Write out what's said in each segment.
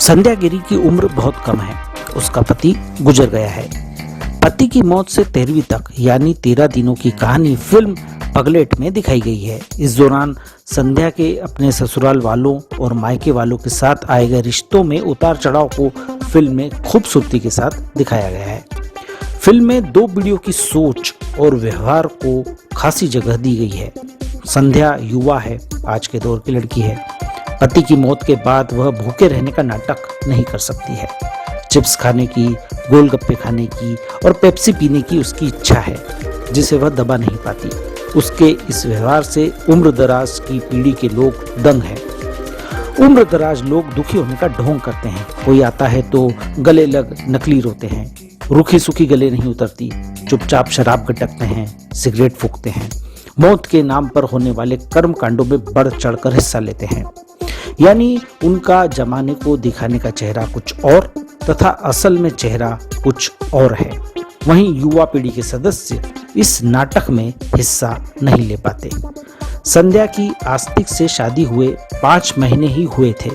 संध्या गिरी की उम्र बहुत कम है। उसका पति गुजर गया है। पति की मौत से 13वीं तक यानी 13 दिनों की कहानी फिल्म पगलेट में दिखाई गई है। इस दौरान संध्या के अपने ससुराल वालों और मायके वालों के साथ आए गए रिश्तों में उतार चढ़ाव को फिल्म में खूबसूरती के साथ दिखाया गया है। फिल्म में दो पीढ़ियों की सोच और व्यवहार को खासी जगह दी गई है। संध्या युवा है, आज के दौर की लड़की है। पति की मौत के बाद वह भूखे रहने का नाटक नहीं कर सकती है। चिप्स खाने की, गोलगप्पे खाने की और पेप्सी पीने की उसकी इच्छा है, जिसे वह दबा नहीं पाती। उसके इस व्यवहार से उम्र दराज की पीढ़ी के लोग दंग हैं। उम्र दराज लोग दुखी होने का ढोंग करते हैं। कोई आता है तो गले लग नकली रोते हैं। रूखी सूखी गले नहीं उतरती, चुपचाप शराब गटकते हैं, सिगरेट फूकते हैं। मौत के नाम पर होने वाले कर्म कांडों में बढ़ चढ़कर हिस्सा लेते हैं। यानी उनका जमाने को दिखाने का चेहरा कुछ और तथा असल में चेहरा कुछ और है। वहीं युवा पीढ़ी के सदस्य इस नाटक में हिस्सा नहीं ले पाते। संध्या की आस्तिक से शादी हुए 5 महीने ही हुए थे।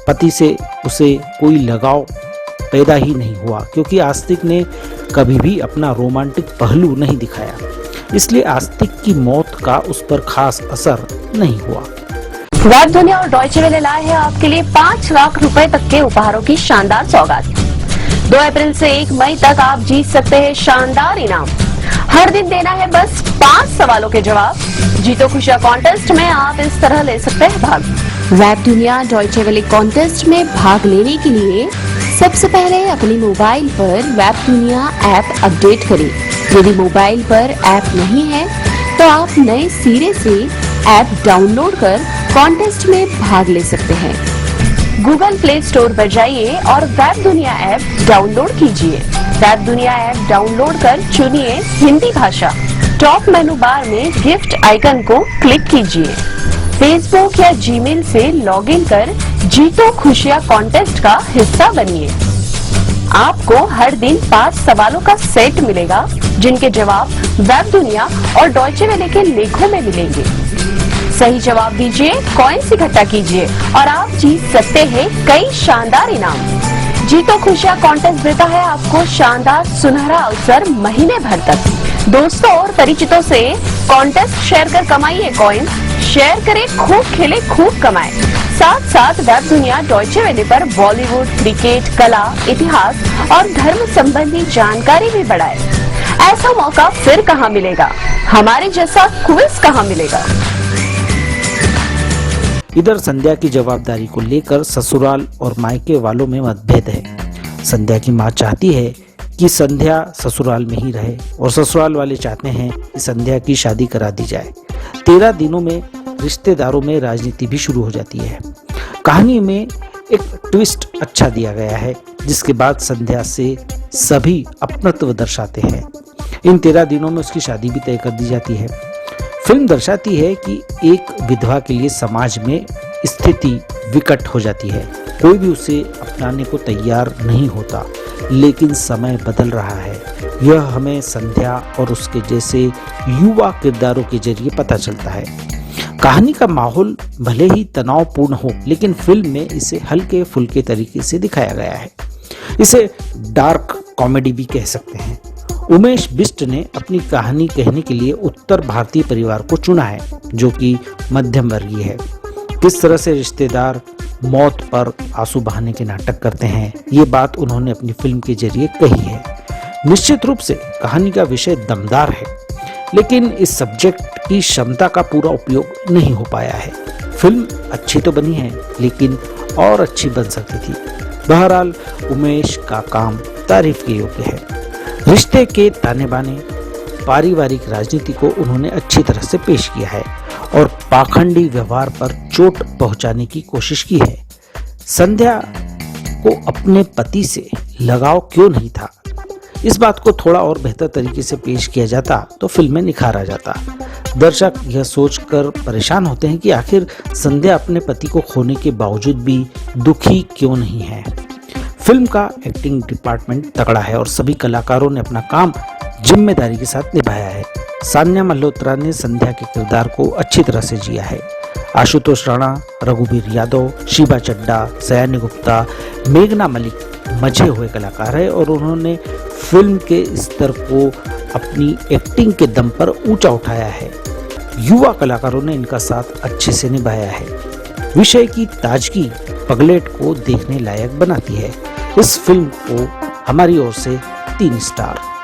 पति से उसे कोई लगाव पैदा ही नहीं हुआ, क्योंकि आस्तिक ने कभी भी अपना रोमांटिक पहलू नहीं दिखाया। इसलिए आस्तिक की मौत का उस पर खास असर नहीं हुआ। वेब दुनिया और डॉयचे वेले लाए हैं आपके लिए 5 लाख रुपए तक के उपहारों की शानदार सौगात। 2 अप्रैल से 1 मई तक आप जीत सकते हैं शानदार इनाम। हर दिन देना है बस 5 सवालों के जवाब। जीतो खुशियां कॉन्टेस्ट में आप इस तरह ले सकते हैं भाग। वेब दुनिया डॉयचे वेले कॉन्टेस्ट में भाग लेने के लिए सबसे पहले अपने मोबाइल पर वेब दुनिया ऐप अपडेट करें। यदि मोबाइल पर ऐप नहीं है तो आप नए सिरे से ऐप डाउनलोड कर कॉन्टेस्ट में भाग ले सकते हैं। गूगल प्ले स्टोर पर जाइए और वेब दुनिया ऐप डाउनलोड कीजिए। वेब दुनिया ऐप डाउनलोड कर चुनिए हिंदी भाषा। टॉप मेनू बार में गिफ्ट आइकन को क्लिक कीजिए। फेसबुक या जीमेल से लॉगिन कर जीतो खुशियां कॉन्टेस्ट का हिस्सा बनिए। आपको हर दिन 5 सवालों का सेट मिलेगा, जिनके जवाब वेब दुनिया और डॉयचे वेले के लेखों में मिलेंगे। सही जवाब दीजिए, कॉइन्स इकट्ठा कीजिए और आप जीत सकते हैं कई शानदार इनाम। जीतो खुशियां कॉन्टेस्ट देता है आपको शानदार सुनहरा अवसर महीने भर तक। दोस्तों और परिचितों से कॉन्टेस्ट शेयर कर कमाइए कॉइन्स। शेयर करें, खूब खेले, खूब कमाएं। साथ साथ वेब दुनिया डॉयचे वेले पर बॉलीवुड, क्रिकेट, कला, इतिहास और धर्म संबंधी जानकारी भी बढ़ाए। ऐसा मौका फिर कहां मिलेगा? हमारे जैसा क्विज कहां मिलेगा? इधर संध्या की जवाबदारी को लेकर ससुराल और मायके वालों में मतभेद है। संध्या की मां चाहती है कि संध्या ससुराल में ही रहे और ससुराल वाले चाहते हैं कि संध्या की शादी करा दी जाए। 13 दिनों में रिश्तेदारों में राजनीति भी शुरू हो जाती है। कहानी में एक ट्विस्ट अच्छा दिया गया है, जिसके बाद संध्या से सभी अपनत्व दर्शाते हैं। इन 13 दिनों में उसकी शादी भी तय कर दी जाती है। फिल्म दर्शाती है कि एक विधवा के लिए समाज में स्थिति विकट हो जाती है। कोई भी उसे अपनाने को तैयार नहीं होता, लेकिन समय बदल रहा है। यह हमें संध्या और उसके जैसे युवा किरदारों के जरिए पता चलता है। कहानी का माहौल भले ही तनावपूर्ण हो, लेकिन फिल्म में इसे हल्के फुल्के तरीके से दिखाया गया है। इसे डार्क कॉमेडी भी कह सकते हैं। उमेश बिष्ट ने अपनी कहानी कहने के लिए उत्तर भारतीय परिवार को चुना है, जो कि मध्यम वर्गीय है। किस तरह से रिश्तेदार मौत पर आंसू बहाने के नाटक करते हैं, ये बात उन्होंने अपनी फिल्म के जरिए कही है। निश्चित रूप से कहानी का विषय दमदार है, लेकिन इस सब्जेक्ट की क्षमता का पूरा उपयोग नहीं हो पाया है। फिल्म अच्छी तो बनी है, लेकिन और अच्छी बन सकती थी। बहरहाल उमेश का काम तारीफ के योग्य है। रिश्ते के ताने बाने, पारिवारिक राजनीति को उन्होंने अच्छी तरह से पेश किया है और पाखंडी व्यवहार पर चोट पहुंचाने की कोशिश की है। संध्या को अपने पति से लगाव क्यों नहीं था, इस बात को थोड़ा और बेहतर तरीके से पेश किया जाता तो फिल्म में निखार आ जाता। दर्शक यह सोचकर परेशान होते हैं कि आखिर संध्या अपने पति को खोने के बावजूद भी दुखी क्यों नहीं है। फिल्म का एक्टिंग डिपार्टमेंट तगड़ा है और सभी कलाकारों ने अपना काम जिम्मेदारी के साथ निभाया है। सान्या मल्होत्रा ने संध्या के किरदार को अच्छी तरह से जिया है। आशुतोष राणा, रघुवीर यादव, शिबा चड्डा, सयानी गुप्ता, मेघना मलिक मजे हुए कलाकार है और उन्होंने फिल्म के स्तर को अपनी एक्टिंग के दम पर ऊंचा उठाया है। युवा कलाकारों ने इनका साथ अच्छे से निभाया है। विषय की ताजगी पगलेट को देखने लायक बनाती है। इस फिल्म को हमारी ओर से 3 स्टार।